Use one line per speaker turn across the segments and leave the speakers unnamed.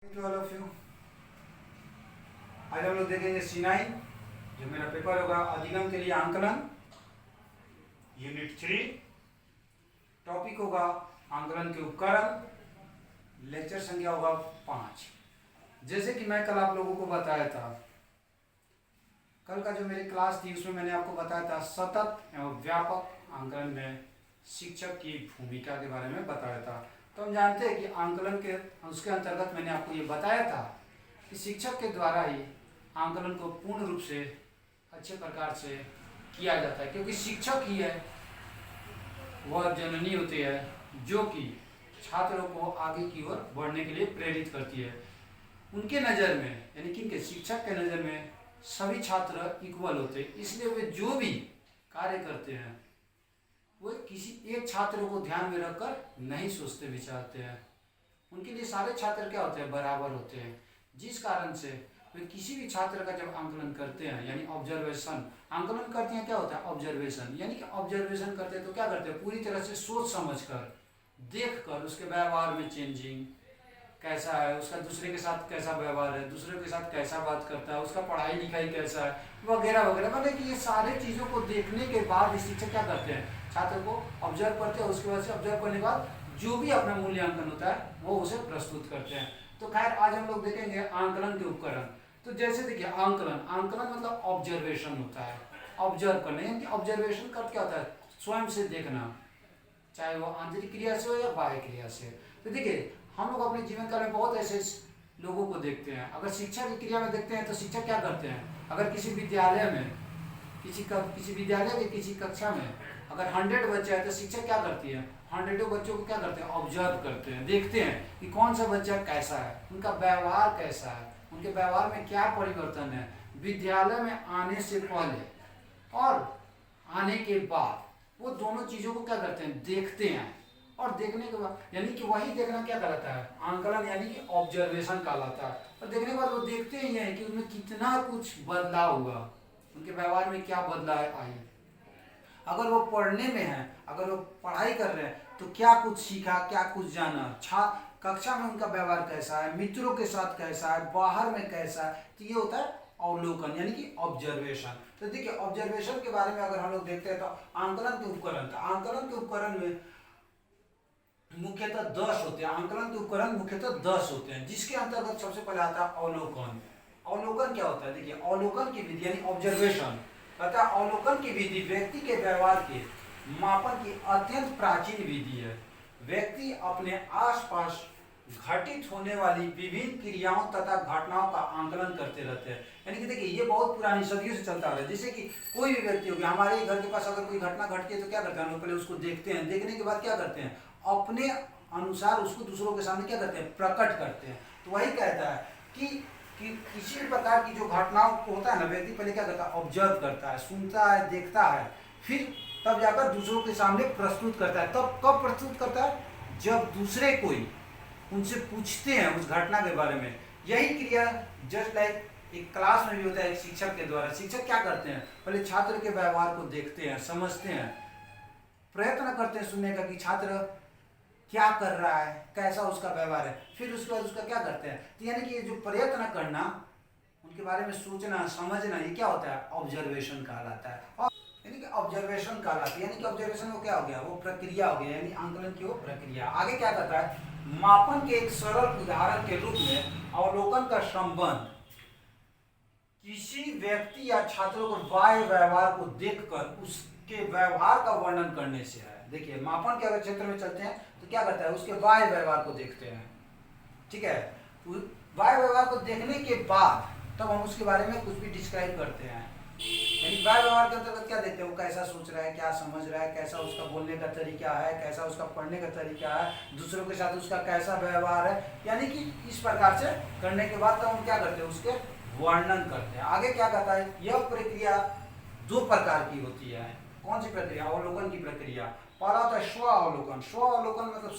To all of you. आज हम लोग देखेंगे C9 जो मेरा पेपर होगा अधिगम के लिए आंकलन यूनिट 3। टॉपिक होगा आंकलन के उपकरण। लेक्चर संख्या होगा 5। जैसे कि मैं कल आप लोगों को बताया था, कल का जो मेरी क्लास थी उसमें मैंने आपको बताया था सतत एवं व्यापक आंकलन में शिक्षक की भूमिका के बारे में बताया था। तो हम जानते हैं कि आंकलन के उसके अंतर्गत मैंने आपको ये बताया था कि शिक्षक के द्वारा ही आंकलन को पूर्ण रूप से अच्छे प्रकार से किया जाता है, क्योंकि शिक्षक ही है वह जननी होती है जो कि छात्रों को आगे की ओर बढ़ने के लिए प्रेरित करती है। उनके नज़र में यानी कि इनके शिक्षक के नज़र में सभी छात्र इक्वल होते हैं, इसलिए वे जो भी कार्य करते हैं वो किसी एक छात्र को ध्यान में रखकर नहीं सोचते विचारते हैं। उनके लिए सारे छात्र क्या होते हैं, बराबर होते हैं। जिस कारण से वे किसी भी छात्र का जब आंकलन करते हैं यानी ऑब्जर्वेशन, आंकलन करते हैं क्या होता है ऑब्जर्वेशन, यानी कि ऑब्जर्वेशन करते हैं तो क्या करते हैं पूरी तरह से सोच समझ कर देख कर उसके व्यवहार में चेंजिंग कैसा है, उसका दूसरे के साथ कैसा व्यवहार है, दूसरे के साथ कैसा बात करता है, उसका पढ़ाई लिखाई कैसा है वगैरह वगैरह, मतलब कि ये सारे चीज़ों को देखने के बाद शिक्षक क्या करते हैं छात्र को ऑब्जर्व करते हैं। उसके बाद से ऑब्जर्व करने के बाद जो भी अपना मूल्यांकन होता है वो उसे प्रस्तुत करते हैं। तो खैर आज हम लोग देखेंगे आंकलन के उपकरण। तो जैसे देखिए आंकलन, आंकलन मतलब ऑब्जर्वेशन होता है, ऑब्जर्व करना, यानी ऑब्जर्वेशन कर क्या होता है स्वयं से देखना, चाहे वो आंतरिक क्रिया से हो या बाह्य क्रिया से। तो देखिए हम लोग अपने जीवन काल में बहुत ऐसे लोगों को देखते हैं। अगर शिक्षा की क्रिया में देखते हैं तो शिक्षक क्या करते हैं, अगर किसी विद्यालय में किसी विद्यालय की किसी कक्षा में अगर 100 बच्चे हैं तो शिक्षक क्या करती है 100 बच्चों को क्या करते हैं ऑब्जर्व करते हैं, देखते हैं कि कौन सा बच्चा कैसा है, उनका व्यवहार कैसा है, उनके व्यवहार में क्या परिवर्तन है विद्यालय में आने से पहले और आने के बाद। वो दोनों चीज़ों को क्या करते हैं देखते हैं, और देखने के बाद यानी कि वही देखना क्या कहलाता है आंकलन, यानी कि ऑब्जर्वेशन कहलाता है। और देखने के बाद वो देखते ही हैं कि उनमें कितना कुछ बदलाव हुआ, उनके व्यवहार में क्या बदलाव आई। अगर वो पढ़ने में है, अगर वो पढ़ाई कर रहे हैं तो क्या कुछ सीखा, क्या कुछ जाना, कक्षा में उनका व्यवहार कैसा है, मित्रों के साथ कैसा है, बाहर में कैसा है, तो ये होता है अवलोकन यानी कि ऑब्जर्वेशन। तो देखिए ऑब्जर्वेशन के बारे में अगर हम लोग देखते हैं तो आंकलन के उपकरण, तो आंकलन के उपकरण में मुख्यतः 10 होते हैं। आंकलन के उपकरण मुख्यतः 10 होते हैं, जिसके अंतर्गत सबसे पहले आता है अवलोकन। अवलोकन क्या होता है, देखिए अवलोकन की विधि यानी ऑब्जर्वेशन अतः अवलोकन की विधि व्यक्ति के व्यवहार के मापन की अत्यंत प्राचीन विधि है। व्यक्ति अपने आसपास घटित होने वाली विभिन्न क्रियाओं तथा घटनाओं का आंकलन करते रहते हैं। यानी कि देखिए ये बहुत पुरानी सदियों से चलता है। जैसे कि कोई भी व्यक्ति हो गया, हमारे घर के पास अगर कोई घटना घटती है तो क्या करते हैं हम पहले उसको देखते हैं, देखने के बाद क्या करते हैं अपने अनुसार उसको दूसरों के सामने क्या करते हैं प्रकट करते हैं। तो वही कहता है कि किसी भी प्रकार की जो घटनाओं होता है ना व्यक्ति पहले क्या करता है ऑब्जर्व करता है, सुनता है, देखता है, फिर तब जाकर दूसरों के सामने प्रस्तुत करता है। तब कब प्रस्तुत करता है, जब दूसरे कोई उनसे पूछते हैं उस घटना के बारे में। यही क्रिया जस्ट लाइक एक क्लास में भी होता है एक शिक्षक के द्वारा। शिक्षक क्या करते हैं पहले छात्र के व्यवहार को देखते हैं, समझते हैं, प्रयत्न करते हैं सुनने का कि छात्र क्या कर रहा है, कैसा उसका व्यवहार है, फिर उसके बाद उसका क्या करते हैं। तो यानी कि ये जो प्रयत्न करना, उनके बारे में सोचना समझना, ये क्या होता है ऑब्जर्वेशन कहलाता है। और यानी कि ऑब्जर्वेशन कहलाता है, यानी कि ऑब्जर्वेशन वो क्या हो गया वो प्रक्रिया हो गया, यानी आंकलन की वो प्रक्रिया। आगे क्या करता है मापन के एक सरल उदाहरण के रूप में अवलोकन का संबंध किसी व्यक्ति या छात्रों को बाह्य व्यवहार को देखकर उसके व्यवहार का वर्णन करने से है। देखिए मापन के अगर क्षेत्र में चलते हैं तो क्या करता है उसके बाह्य व्यवहार को देखते हैं, ठीक है। बाह्य व्यवहार को देखने के बाद तब हम उसके बारे में कुछ भी डिस्क्राइब करते हैं। यानी बाह्य व्यवहार के अंतर्गत क्या देखते हैं वो कैसा सोच रहा है, क्या समझ रहा है, कैसा उसका बोलने का तरीका है, कैसा उसका पढ़ने का तरीका है, दूसरों के साथ उसका कैसा व्यवहार है। यानी कि इस प्रकार से करने के बाद तब हम क्या करते हैं उसके वर्णन करते हैं। आगे क्या कहता है यह प्रक्रिया 2 प्रकार की होती है। कौन सी प्रक्रिया, अवलोकन की प्रक्रिया। पहला होता है स्व अवलोकन। स्व अवलोकन मतलब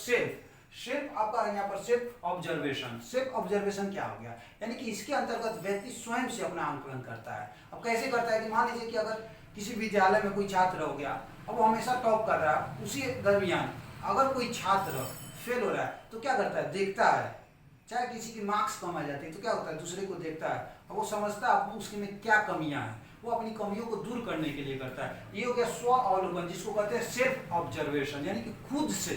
सिर्फ आपका यहाँ पर सिर्फ ऑब्जर्वेशन। सिर्फ ऑब्जर्वेशन क्या हो गया, यानी कि इसके अंतर्गत व्यक्ति स्वयं से अपना आंकलन करता है। अब कैसे करता है कि मान लीजिए कि अगर किसी विद्यालय में कोई छात्र हो गया, अब वो हमेशा टॉप कर रहा है, उसी दरमियान अगर कोई छात्र फेल हो रहा है तो क्या करता है देखता है चाहे किसी की मार्क्स कम आ जाते हैं तो क्या होता है, दूसरे को देखता है और वो समझता है उसके में क्या कमियां हैं, वो अपनी कमियों को दूर करने के लिए करता है। ये हो गया स्व अवलोकन, जिसको कहते हैं सेल्फ ऑब्जर्वेशन, यानी कि खुद से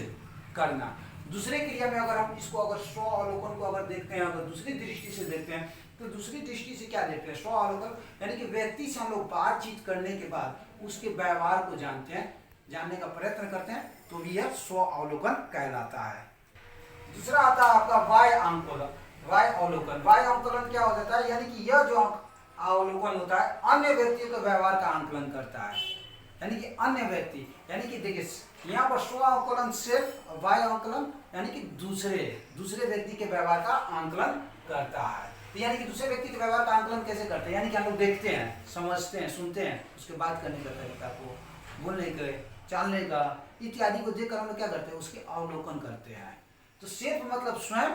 करना। दूसरे क्रिया में अगर हम इसको अगर स्व अवलोकन को अगर देखते हैं, अगर दूसरी दृष्टि से देखते हैं तो दूसरी दृष्टि से क्या देखते हैं, स्व अवलोकन यानी कि व्यक्ति से हम लोग बातचीत करने के बाद उसके व्यवहार को जानते हैं, जानने का प्रयत्न करते हैं, तो भी यह स्व अवलोकन कहलाता है। दूसरा आता है आपका वाय आंकलन, वाय अवलोकन। वाय आंकलन क्या हो जाता है, यानी कि यह जो अवलोकन होता है अन्य व्यक्तियों के व्यवहार का आंकलन करता है, यानी कि अन्य व्यक्ति, यानी कि देखिए यहाँ पर स्व आंकलन सेल्फ, वाय आंकलन यानी कि दूसरे व्यक्ति के व्यवहार का आंकलन करता है। तो यानी कि दूसरे व्यक्ति के व्यवहार का आंकलन कैसे करते हैं, यानी कि हम लोग देखते हैं, समझते हैं, सुनते हैं, उसके बात करने का तरीका को, बोलने के, चालने का इत्यादि को देखकर हम लोग क्या करते हैं, उसके अवलोकन करते हैं। तो सेल्फ मतलब स्वयं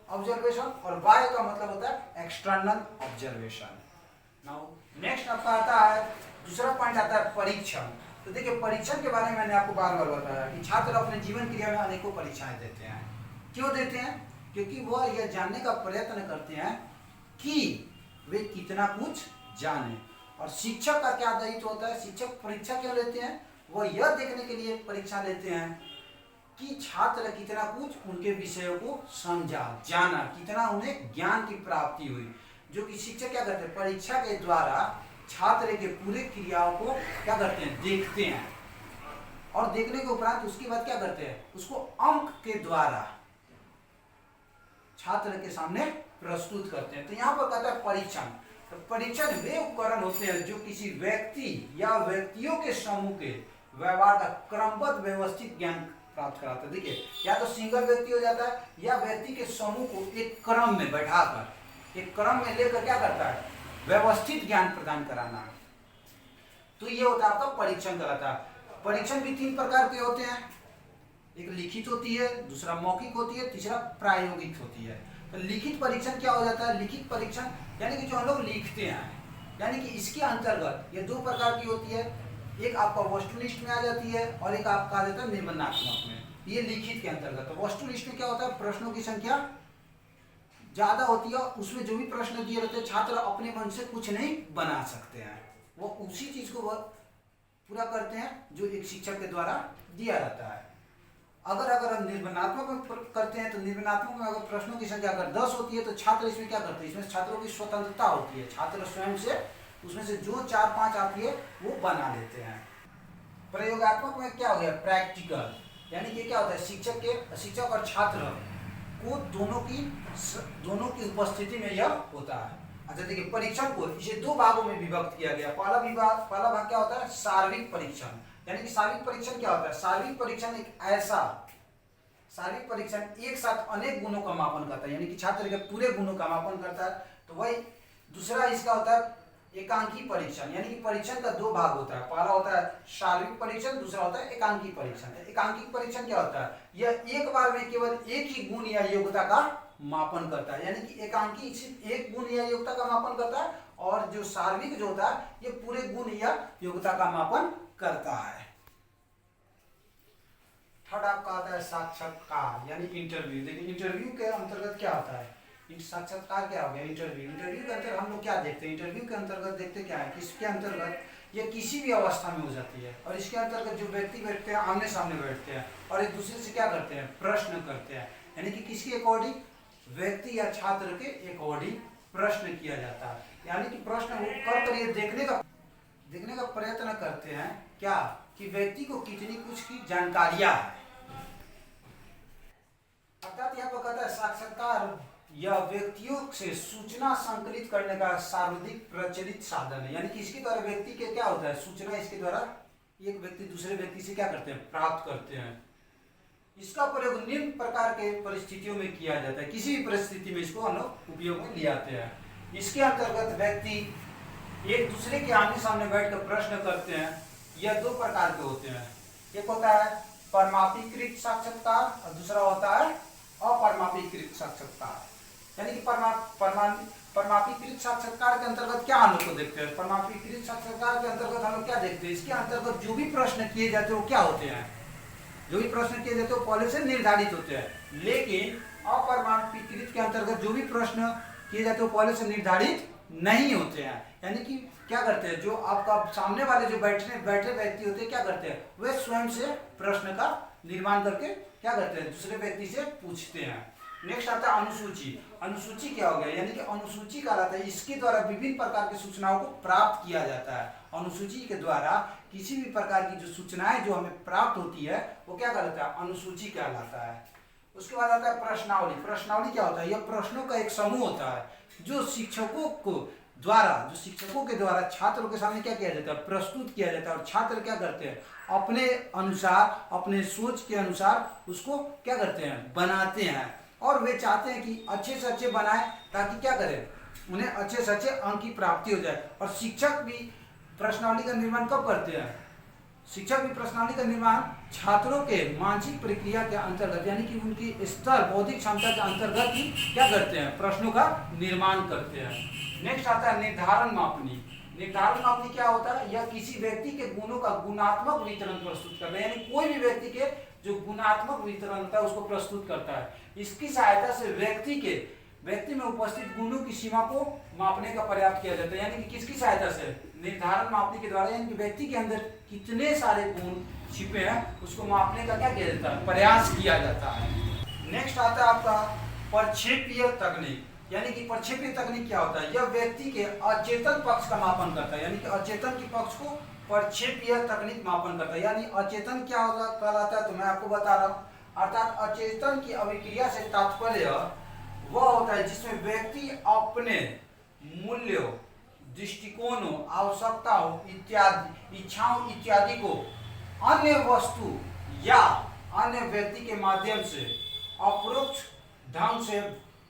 ऑब्जर्वेशन और वाय का मतलब होता है एक्सटर्नल ऑब्जर्वेशन। नाउ नेक्स्ट आपका आता है दूसरा पॉइंट आता है परीक्षण। तो देखिए परीक्षण के बारे में मैंने आपको बार बार बताया कि छात्र अपने जीवन क्रिया में अनेकों परीक्षाएं देते हैं। क्यों देते हैं, क्योंकि वह यह जानने का प्रयत्न करते हैं कि वे कितना कुछ जाने। और शिक्षक का क्या दायित्व होता है, शिक्षक परीक्षा क्यों लेते हैं, वह यह देखने के लिए परीक्षा लेते हैं कि छात्र कितना कुछ उनके विषयों को समझा, जाना, कितना उन्हें ज्ञान की प्राप्ति हुई। जो कि शिक्षक क्या करते हैं, परीक्षा के द्वारा छात्र के पूरे क्रियाओं को क्या करते हैं, देखते हैं, और देखने के उपरांत उसके बाद क्या करते हैं, उसको अंक के द्वारा छात्र के सामने प्रस्तुत करते हैं। तो यहाँ पर कहता है परीक्षण। तो परीक्षण वे उपकरण होते हैं जो किसी व्यक्ति या व्यक्तियों के समूह के व्यवहार का क्रमबद्ध व्यवस्थित ज्ञान प्राप्त कराता है। देखिए या तो सिंगल व्यक्ति हो जाता है या व्यक्ति के समूह को एक क्रम में बैठाकर, एक क्रम में लेकर क्या करता है, व्यवस्थित ज्ञान प्रदान कराना। तो ये होता है आपका परीक्षण कराता है। परीक्षण भी 3 प्रकार के होते हैं, एक लिखित होती है, दूसरा मौखिक होती है, तीसरा प्रायोगिक होती है। तो लिखित परीक्षण क्या हो जाता है, लिखित परीक्षण यानी कि जो हम लोग लिखते हैं, यानी कि इसके अंतर्गत ये 2 प्रकार की होती है, एक आपका वस्तुनिष्ठ में आ जाती है और एक आपका आ जाता है निबंधात्मक में। ये लिखित के अंतर्गत। तो वस्तुनिष्ठ में क्या होता है, प्रश्नों की संख्या ज्यादा होती है, उसमें जो भी प्रश्न दिए रहते हैं छात्र अपने मन से कुछ नहीं बना सकते हैं, वो उसी चीज को पूरा करते हैं जो एक शिक्षक के द्वारा दिया रहता है। अगर हम निबंधात्मक में करते हैं तो निबंधात्मक में अगर प्रश्नों की संख्या अगर 10 होती है तो छात्र इसमें क्या करते हैं, इसमें छात्रों की स्वतंत्रता होती है, छात्र स्वयं से उसमें से जो 4-5 आती है वो बना लेते हैं। प्रयोगात्मक में क्या हो गया, प्रैक्टिकल, यानी कि क्या होता है, शिक्षक और छात्र को दोनों की उपस्थिति में यह होता है। अच्छा देखिए परीक्षण को इसे 2 भागों में विभक्त किया गया। पहला भाग क्या होता है, शारीरिक परीक्षण। यानी कि शारीरिक परीक्षण क्या होता है, शारीरिक परीक्षण एक ऐसा शारीरिक परीक्षण एक साथ अनेक गुणों का मापन करता है, यानी कि छात्र के पूरे गुणों का मापन करता है। तो वही दूसरा इसका होता है एकांकी परीक्षण, यानी कि परीक्षण का 2 भाग होता है, पहला होता है शारीरिक परीक्षण, दूसरा होता है एकांकी परीक्षण। एकांकी परीक्षण क्या होता है, यह एक बार में केवल एक ही गुण या योग्यता का मापन करता है, यानी कि एकांकी सिर्फ एक गुण या योग्यता का मापन करता है, और जो शारीरिक जो होता है ये पूरे गुण या योग्यता का मापन करता है। थर्ड आपका आता है साक्षात्कार यानी इंटरव्यू। देखिए इंटरव्यू के अंतर्गत क्या होता है, साक्षात्कार क्या हो गया, इंटरव्यू के अंतर्गत हम लोग क्या देखते हैं, इंटरव्यू के अंतर्गत देखते क्या है, किसके अंतर्गत ये किसी भी अवस्था में हो जाती है, और इसके अंतर्गत जो व्यक्ति बैठते हैं आमने सामने बैठते हैं और एक दूसरे से क्या करते हैं, प्रश्न करते हैं, यानी कि किसके अकॉर्डिंग, व्यक्ति या छात्र के अकॉर्डिंग प्रश्न किया जाता है, यानी कि प्रश्न कर ये देखने का प्रयत्न करते हैं क्या कि व्यक्ति को कितनी कुछ की जानकारियां है। अर्थात यहाँ पर कहता है साक्षात्कार यह व्यक्तियों से सूचना संकलित करने का सर्वाधिक प्रचलित साधन है, यानी कि इसके द्वारा व्यक्ति के क्या होता है, सूचना इसके द्वारा एक व्यक्ति दूसरे व्यक्ति से क्या करते हैं, प्राप्त करते हैं। इसका प्रयोग निम्न प्रकार के परिस्थितियों में किया जाता है, किसी भी परिस्थिति में इसको हम लोग उपयोग में ले आते हैं। इसके अंतर्गत व्यक्ति एक दूसरे के आमने सामने बैठकर प्रश्न करते हैं। यह 2 प्रकार के होते हैं, एक होता है परमापीकृत साक्षात्कार और दूसरा होता है अपरमापीकृत साक्षात्कार। यानी कि परमापीकृत साक्षात्कार के अंतर्गत क्या हम लोग को देखते हैं, परमापीकृत साक्षात्कार के अंतर्गत हम लोग क्या देखते हैं, इसके अंतर्गत जो भी प्रश्न किए जाते हैं वो क्या होते हैं, जो भी प्रश्न किए जाते हैं वो पहले से निर्धारित होते हैं। लेकिन अप्रमाणीकृत के अंतर्गत जो भी प्रश्न किए जाते हैं वो पहले से निर्धारित नहीं होते हैं। यानी कि क्या करते हैं, जो आपका सामने वाले जो बैठे व्यक्ति होते हैं क्या करते हैं, वे स्वयं से प्रश्न का निर्माण करके क्या करते हैं, दूसरे व्यक्ति से पूछते हैं। नेक्स्ट आता है अनुसूची। अनुसूची क्या हो गया, यानी कि अनुसूची कहलाता है इसके द्वारा विभिन्न प्रकार की सूचनाओं को प्राप्त किया जाता है। अनुसूची के द्वारा किसी भी प्रकार की जो सूचनाएं जो हमें प्राप्त होती है वो क्या कहलाता है, अनुसूची कहलाता है। उसके बाद आता है प्रश्नावली। प्रश्नावली क्या होता है, यह प्रश्नों का एक समूह होता है जो शिक्षकों के द्वारा छात्रों के सामने क्या किया जाता है, प्रस्तुत किया जाता है। और छात्र क्या करते हैं, अपने अनुसार, अपने सोच के अनुसार उसको क्या करते हैं, बनाते हैं। और वे चाहते हैं कि अच्छे से अच्छे बनाए ताकि क्या करें, उन्हें अच्छे से अच्छे अंक की प्राप्ति हो जाए। और शिक्षक भी प्रश्नावली का निर्माण कब करते हैं, शिक्षक भी प्रश्नावली का निर्माण छात्रों के मानसिक प्रक्रिया के अंतर्गत, यानी कि उनकी स्तर, बौद्धिक क्षमता के अंतर्गत ही क्या करते हैं, प्रश्नों का निर्माण करते हैं। नेक्स्ट आता है निर्धारण मापनी। निर्धारण मापनी क्या होता है, यह किसी व्यक्ति के गुणों का गुणात्मक वितरण प्रस्तुत करता है। यानी कोई भी व्यक्ति के जो गुणात्मक वितरण होता है उसको प्रस्तुत करता है। इसकी सहायता से व्यक्ति में उपस्थित गुणों की सीमा को मापने का प्रयास किया जाता है। यानी कि किसकी सहायता से, निर्धारण मापनी के द्वारा, यानी कि व्यक्ति के अंदर कितने सारे गुण छिपे हैं उसको मापने का क्या किया जाता है, प्रयास किया जाता है। नेक्स्ट आता है आपका प्रक्षेपीय तकनीक। यानी कि प्रक्षेपीय तकनीक क्या होता है, यह व्यक्ति के अचेतन पक्ष का मापन करता है। यानी कि अचेतन के पक्ष को प्रक्षेपीय तकनीक मापन करता है। यानी अचेतन क्या कहलाता है तो मैं आपको बता रहा हूँ। अर्थात अचेतन की अभिक्रिया से तात्पर्य वह होता है जिसमें व्यक्ति अपने मूल्यों, दृष्टिकोणों, आवश्यकताओं इत्यादि, इच्छाओं इत्यादि को अन्य वस्तु या अन्य व्यक्ति के माध्यम से अपरोक्ष ढंग से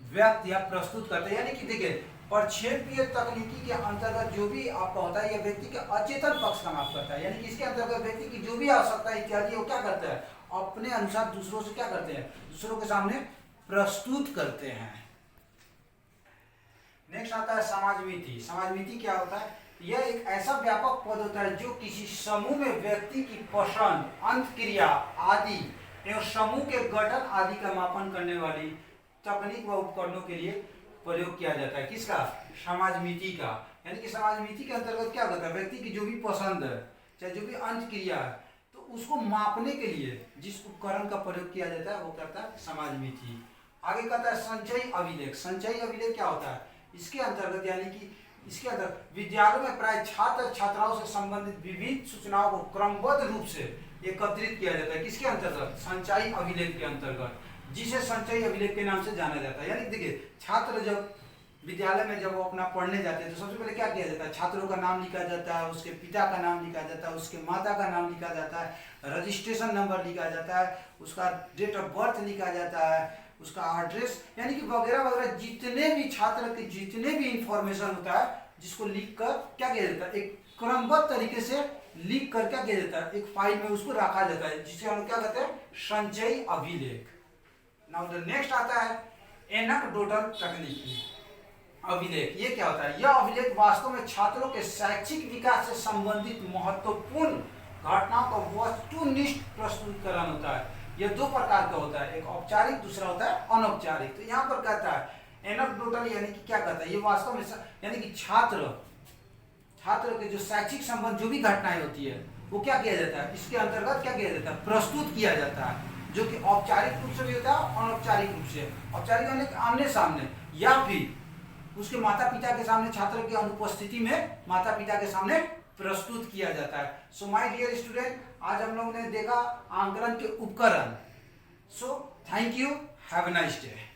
व्यक्त या प्रस्तुत करते हैं। यानी कि देखिए प्रक्षेपीय तकनीकी के अंतर्गत जो भी आपका होता है यह व्यक्ति के अचेतन पक्ष का माप करता है। यानी कि इसके अंतर्गत व्यक्ति की जो भी आवश्यकता इत्यादि वो क्या करता है, अपने अनुसार दूसरों से क्या करते हैं, दूसरों के सामने प्रस्तुत करते हैं। नेक्स्ट आता है समाजमिति। समाजमिति क्या होता है, यह एक ऐसा व्यापक पद होता है जो किसी समूह में व्यक्ति की पसंद, अंतक्रिया आदि एवं समूह के गठन आदि का मापन करने वाली तकनीक व उपकरणों के लिए प्रयोग किया जाता है। किसका, समाजमिति का। यानी कि समाजमिति के अंतर्गत क्या होता है, व्यक्ति की जो भी पसंद है, चाहे जो भी अंतक्रिया है, तो उसको मापने के लिए जिस उपकरण का प्रयोग किया जाता है वो करता है समाजमिति। आगे कहता है संचयी अभिलेख। संचयी अभिलेख क्या होता है, इसके अंतर्गत यानी कि इसके अंदर विद्यालयों में प्राय छात्र छात्राओं से संबंधित विभिन्न सूचनाओं को क्रमबद्ध रूप से एकत्रित किया जाता है। किसके अंतर्गत, संचयी अभिलेख के अंतर्गत, जिसे संचयी अभिलेख के नाम से जाना जाता है। यानी देखिए छात्र जब विद्यालय में जब वो अपना पढ़ने जाते हैं तो सबसे पहले क्या किया जाता है, छात्रों का नाम लिखा जाता है, उसके पिता का नाम लिखा जाता है, उसके माता का नाम लिखा जाता है, रजिस्ट्रेशन नंबर लिखा जाता है, उसका डेट ऑफ बर्थ लिखा जाता है, उसका एड्रेस, यानी कि वगैरह वगैरह जितने भी छात्र के जितने भी इंफॉर्मेशन होता है जिसको लिख कर क्या किया जाता है, एक क्रमबद्ध तरीके से लिख कर क्या किया जाता है, एक फाइल में उसको रखा जाता है, जिसे हम क्या कहते हैं, संचयी अभिलेख। नाउ द नेक्स्ट आता है एनेक्डोटल तकनीकी अभिलेख। ये क्या होता है, यह अभिलेख वास्तव में छात्रों के शैक्षिक विकास से संबंधित महत्वपूर्ण घटनाओं का वस्तुनिष्ठ प्रस्तुतिकरण होता है। यह दो प्रकार का होता है, एक औपचारिक, दूसरा होता है अनौपचारिक। तो यहाँ पर कहता है एनेक्डोटल यानी कि क्या कहता है, ये वास्तव में यानी कि छात्र के जो शैक्षिक संबंध जो भी घटनाएं होती है वो क्या किया जाता है, इसके अंतर्गत क्या किया जाता है, प्रस्तुत किया जाता है, जो कि औपचारिक रूप से भी होता है, अनौपचारिक रूप से। औपचारिक यानी आमने सामने या फिर उसके माता पिता के सामने छात्र की अनुपस्थिति में माता पिता के सामने प्रस्तुत किया जाता है। सो माय डियर स्टूडेंट, आज हम लोगों ने देखा आंकलन के उपकरण। So thank you, have a nice day.